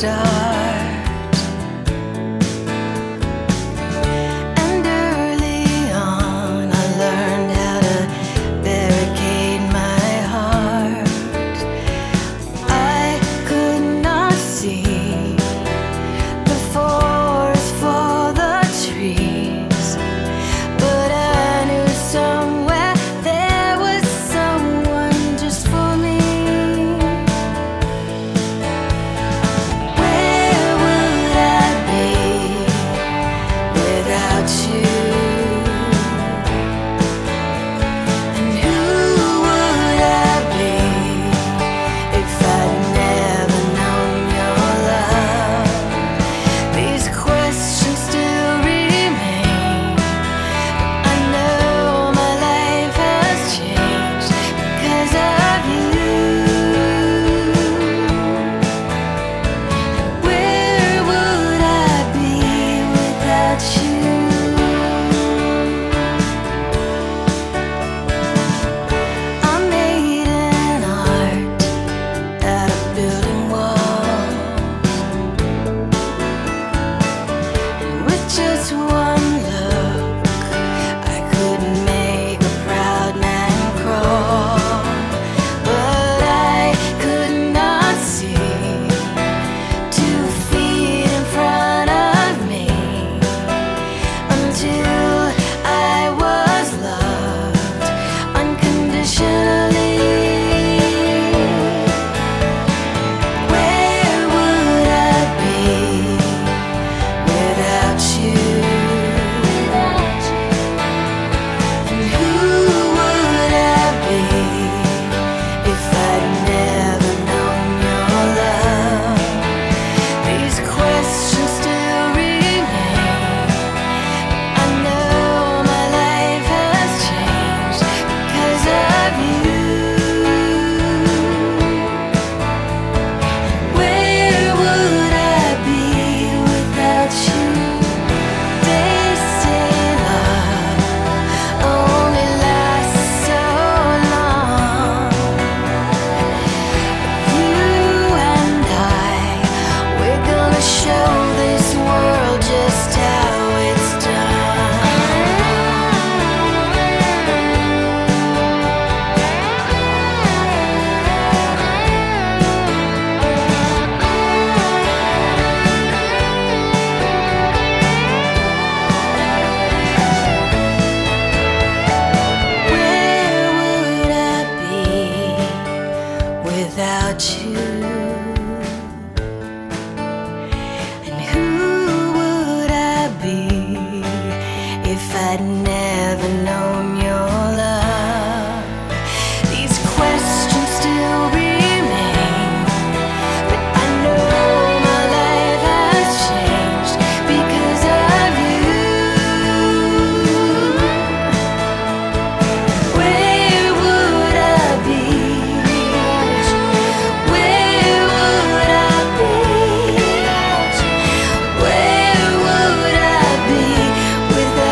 start. And early on I learned how to barricade my heart. I could not see the forest for the trees, but I knew somewhere there was someone just for me. Where would I be without you? And who would I be if I'd never known your love? These questions still remain. I know my life has changed because of you. Where would I be without you? I made an art out of building walls, and with just one look I could make a proud man crawl. But I could not see 2 feet in front of me until I was loved unconditionally. Where would I be without you? And who would I be if I'd never known your love? These questions still remain. I know my life has changed because of you. Where would I be without you? They say love only lasts so long. You and I, we're gonna show this world just how it's Where would I be without you? And who would I be if I'd never known your love? These questions